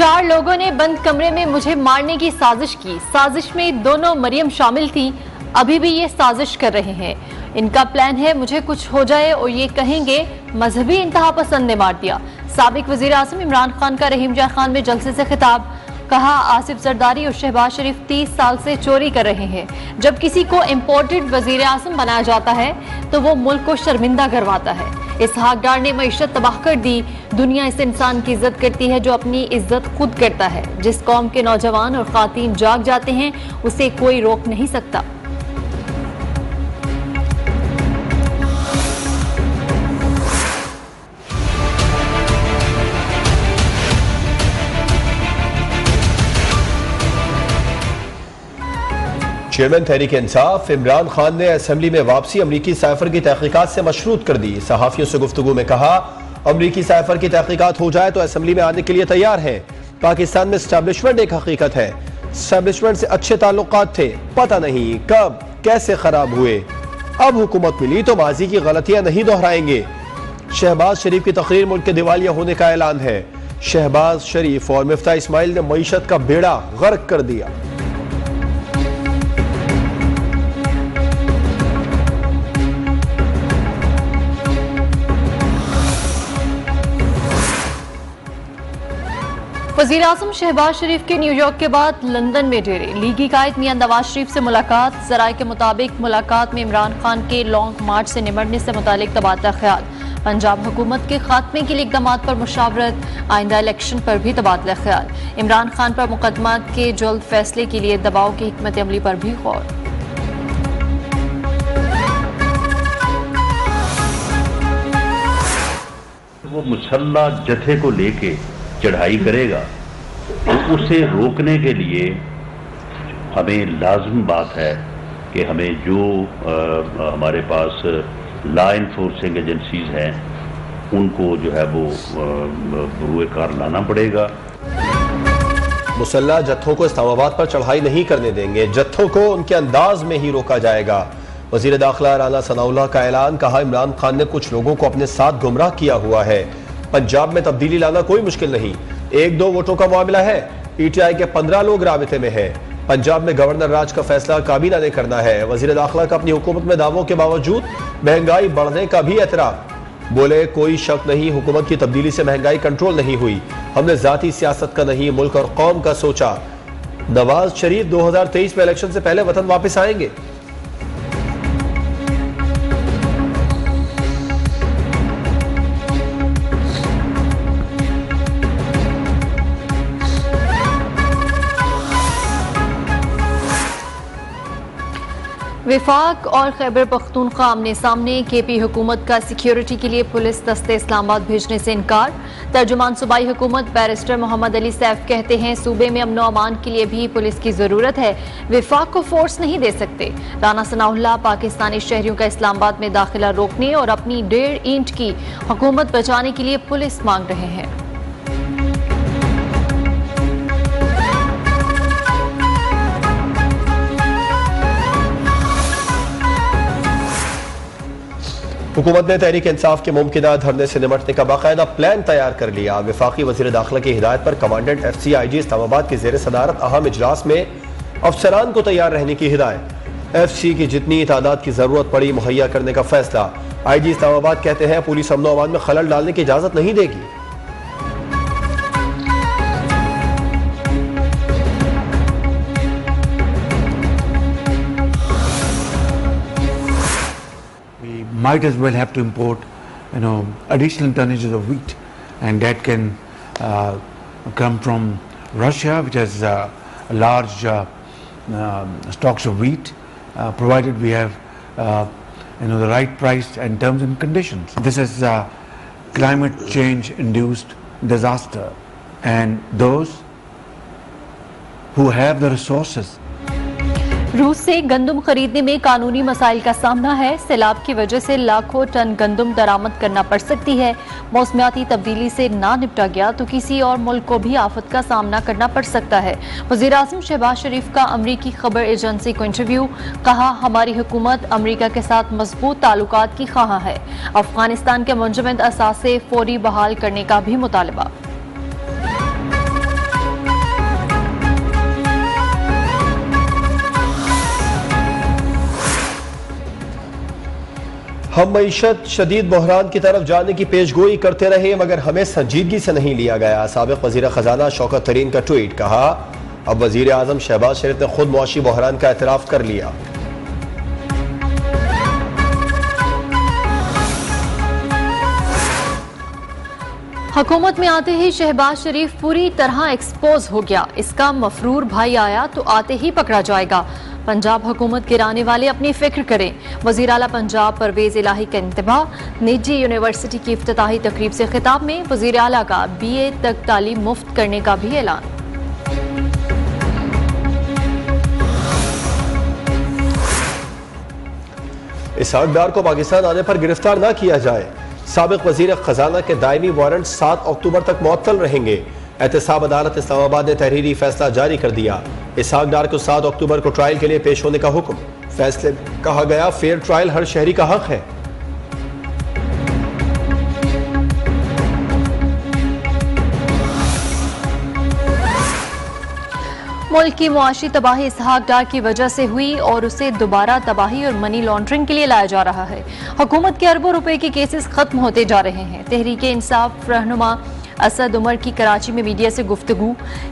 4 लोगों ने बंद कमरे में मुझे मारने की साजिश की। साजिश में दोनों मरियम शामिल थी। अभी भी ये साजिश कर रहे हैं। इनका प्लान है मुझे कुछ हो जाए और ये कहेंगे मजहबी इंतहा पसंद ने मार दिया। साबिक वजीर आजम इमरान खान का रहीम जाह खान में जलसे से खिताब। कहा आसिफ जरदारी और शहबाज शरीफ 30 साल से चोरी कर रहे हैं। जब किसी को इम्पोर्टेड वजीर आजम बनाया जाता है तो वो मुल्क को शर्मिंदा करवाता है। इसहाक डार ने मईशत तबाह कर दी। दुनिया इस इंसान की इज्जत करती है जो अपनी इज्जत खुद करता है। जिस कौम के नौजवान और खातीन जाग जाते हैं उसे कोई रोक नहीं सकता। चेयरमैन तहरीक इंसाफ इमरान खान ने असेंबली में वापसी अमरीकी साइफर की तहकीकात से मशरूत कर दी। सहाफियों से गुफ्तगू में कहा अमरीकी साइफर की तहकीकात हो जाए तो असेंबली में आने के लिए तैयार है। पाकिस्तान में एस्टैब्लिशमेंट एक हकीकत है। एस्टैब्लिशमेंट से अच्छे ताल्लुकात थे, पता नहीं कब कैसे खराब हुए। अब हुकूमत मिली तो माजी की गलतियां नहीं दोहराएंगे। शहबाज शरीफ की तकरीर मुल्क के दिवालिया होने का ऐलान है। शहबाज शरीफ और मिफ्ता इस्माइल ने मईशत का बेड़ा गर्क कर दिया। वज़ीर आज़म शहबाज शरीफ के न्यूयॉर्क के बाद लंदन में डेरे। लीगी कायद मियां नवाज शरीफ से मुलाकात। ज़राए के मुताबिक मुलाकात में इमरान खान के लॉन्ग मार्च से निमटने से मुतालिक तबादला ख्याल। पंजाब हुकूमत के खात्मे के लिए इक़दामात पर मुशावरत। आइंदा इलेक्शन पर भी तबादला ख्याल। इमरान खान पर मुकदमात के जल्द फैसले के लिए दबाव की हिकमत अमली पर भी गौर। वो मुसल्ला जत्थे को लेके चढ़ाई करेगा तो उसे रोकने के लिए हमें लाजम बात है कि हमें जो हमारे पास लॉ इन्फोर्सिंग एजेंसीज हैं उनको जो है वो बरूए कार लाना पड़ेगा। मुसल्ला जत्थों को इस्लामाबाद पर चढ़ाई नहीं करने देंगे। जत्थों को उनके अंदाज में ही रोका जाएगा। वजीर दाखिला राना सनाउल्लाह का ऐलान। कहा इमरान खान ने कुछ लोगों को अपने साथ गुमराह किया हुआ है। पंजाब में तब्दीली लाना कोई मुश्किल नहीं। 1-2 वोटों का मामला है। पीटीआई के 15 लोग राबिते में हैं। पंजाब में गवर्नर राज का फैसला काबीना ने करना है। वजीर दाखिला का अपनी हुकूमत में दावों के बावजूद महंगाई बढ़ने का भी एतराफ। बोले कोई शक नहीं हुकूमत की तब्दीली से महंगाई कंट्रोल नहीं हुई। हमने जाती सियासत का नहीं मुल्क और कौम का सोचा। नवाज शरीफ 2023 में इलेक्शन से पहले वतन वापस आएंगे। विफाक और खैबर पख्तूनख्वा आमने सामने। केपी हुकूमत का सिक्योरिटी के लिए पुलिस दस्ते इस्लामाबाद भेजने से इनकार। तर्जुमान सूबाई हुकूमत बैरिस्टर मोहम्मद अली सैफ कहते हैं सूबे में अमन अमान के लिए भी पुलिस की जरूरत है। विफाक को फोर्स नहीं दे सकते। राना सनाउल्लाह पाकिस्तानी शहरियों का इस्लामाबाद में दाखिला रोकने और अपनी 1.5 इंच की हुकूमत बचाने के लिए पुलिस मांग रहे हैं। हुकूमत ने तहरीक इंसाफ के मुमकिना धरने से निमटने का बाकायदा प्लान तैयार कर लिया। वफाकी वजीर दाखिला की हिदायत पर कमांडेंट FCIG इस्लामाबाद की जेर सदारत अहम इजलास में अफसरान को तैयार रहने की हिदायत। FC की जितनी तादाद की जरूरत पड़ी मुहैया करने का फैसला। IG इस्लामाबाद कहते हैं पुलिस अमन अमान में खलल डालने की इजाजत नहीं देगी। Might as well have to import, additional tonnages of wheat, and that can come from Russia, which has large stocks of wheat, provided we have, the right price and terms and conditions. This is climate change-induced disaster, and those who have the resources. रूस से गंदम खरीदने में कानूनी मसाइल का सामना है। सैलाब की वजह से लाखों टन गंदम दरामद करना पड़ सकती है। मौसमियाती तब्दीली से ना निपटा गया तो किसी और मुल्क को भी आफत का सामना करना पड़ सकता है। वज़ीर आज़म शहबाज शरीफ का अमरीकी खबर एजेंसी को इंटरव्यू। कहा हमारी हुकूमत अमरीका के साथ मजबूत ताल्लुकात की ख्वाह है। अफगानिस्तान के मुंजमद असासे फौरी बहाल करने का भी मुतालबा। हम मईशत शदीद बहरान की तरफ जाने की पेशगोई करते रहे मगर हमें संजीदगी से नहीं लिया गया। साबिक वजीर खजाना शौकत तरीन का ट्वीट, कहा अब वजीर आजम शहबाज शरीफ ने खुद मुआशी बहरान का एतराफ कर लिया। हुकूमत में आते ही शहबाज शरीफ पूरी तरह एक्सपोज हो गया। इसका मफरूर भाई आया तो आते ही पकड़ा जाएगा। पंजाब हुकूमत गिराने वाले अपनी फिक्र करें। वजीर आला पंजाब परवेज इलाही का इंतबाह। निजी यूनिवर्सिटी की इफ्तिताही तकरीब से खिताब में वजीर आला का BA तक तालीम मुफ्त करने का भी ऐलान। इसहाक डार को पाकिस्तान आने पर गिरफ्तार न किया जाए। साबिक वजीर खजाना के दायमी वारंट 7 अक्टूबर तक मुअत्तल रहेंगे। एहतसाब अदालत इस्लामाबाद ने तहरीरी फैसला जारी कर दिया। इसहाक डार को 7 अक्टूबर को ट्रायल के लिए पेश होने का हुक्म। फैसले में कहा गया फेयर ट्रायल हर शहरी का हक है। मुल्क की मुआशी तबाही इसहाक डार की वजह से हुई और उसे दोबारा तबाही और मनी लॉन्ड्रिंग के लिए लाया जा रहा है। हुकूमत के अरबों रुपए के केसेस खत्म होते जा रहे हैं। तहरीक इंसाफ रहनुमा असद उमर की कराची में मीडिया से गुफ्तगू,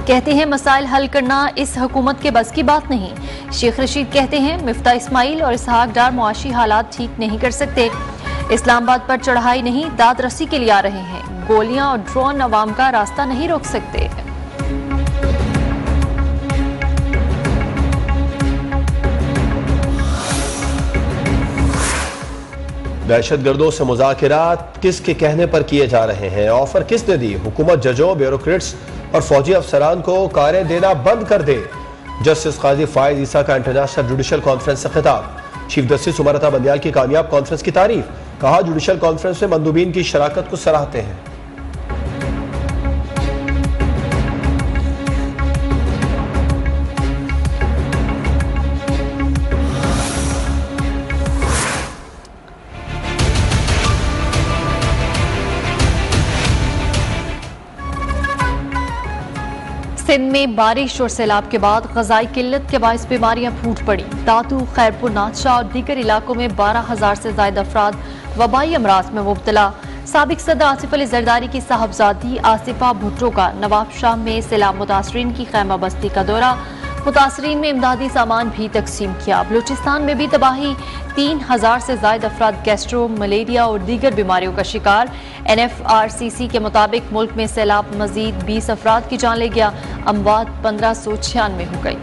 कहते हैं मसाइल हल करना इस हुकूमत के बस की बात नहीं। शेख रशीद कहते हैं मिफ्ता इस्माइल और इसहाक डार मुआशी हालात ठीक नहीं कर सकते। इस्लामाबाद पर चढ़ाई नहीं दाद रसी के लिए आ रहे हैं। गोलियां और ड्रोन अवाम का रास्ता नहीं रोक सकते। दहशतगर्दों से मुज़ाकरात किसके कहने पर किए जा रहे हैं? ऑफर किसने दी? हुकूमत जजों, ब्यूरोक्रेट्स और फौजी अफसरान को कारें देना बंद कर दे। जस्टिस काजी फायज ईसा का इंटरनेशनल जुडिशल कॉन्फ्रेंस से खिताब। चीफ जस्टिस उमर अता बंदियाल की कामयाब कॉन्फ्रेंस की तारीफ, कहा जुडिशल कॉन्फ्रेंस में मंदूबीन की शराकत को सराहते हैं। सिंध में बारिश और सैलाब के बाद ग़ज़ाई किल्लत के बायस बीमारियां फूट पड़ी। दातू, खैरपुर, नादशाह और दीगर इलाकों में 12,000 से ज़ायद अफराद वबाई अमराज में मुब्तला। साबिक सदर आसिफ अली जरदारी की साहबजादी आसिफा भुट्टो का नवाबशाह में सैलाब मुतासरीन की खैमा बस्ती का दौरा। मुतासरीन में इमदादी सामान भी तकसीम किया। बलूचिस्तान में भी तबाही, 3,000 से ज़ायद अफराद गैस्ट्रो, मलेरिया और दीगर बीमारियों का शिकार। NFRCC के मुताबिक मुल्क में सैलाब मजीद 20 अफराद की जान ले गया। अमवात 1596 हो गई।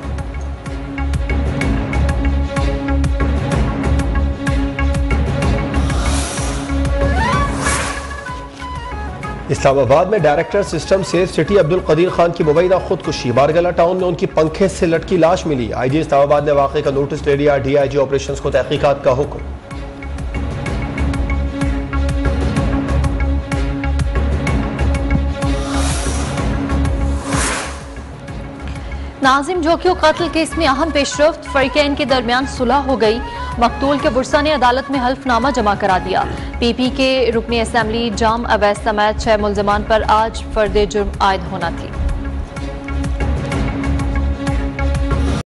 इस्लामाबाद में director system safe city Abdul Qadeer Khan की मुबैना खुदकुशी। बारगला टाउन में उनकी पंखे से लटकी लाश मिली। IG इस्लामाबाद ने वाक़े का नोटिस ले लिया। DIG ऑपरेशंस को तहकीकात का हुक्म। नाजिम जोकियो कत्ल केस में अहम पेशरफ्त, फरीकैन के दरमियान सुलह हो गई। मकतूल के बुरसा ने अदालत में हल्फनामा जमा करा दिया। PP के रुकनी असम्बली जाम अवैस समेत 6 मुल्ज़िमान पर आज फर्द जुर्म आयद होना थी।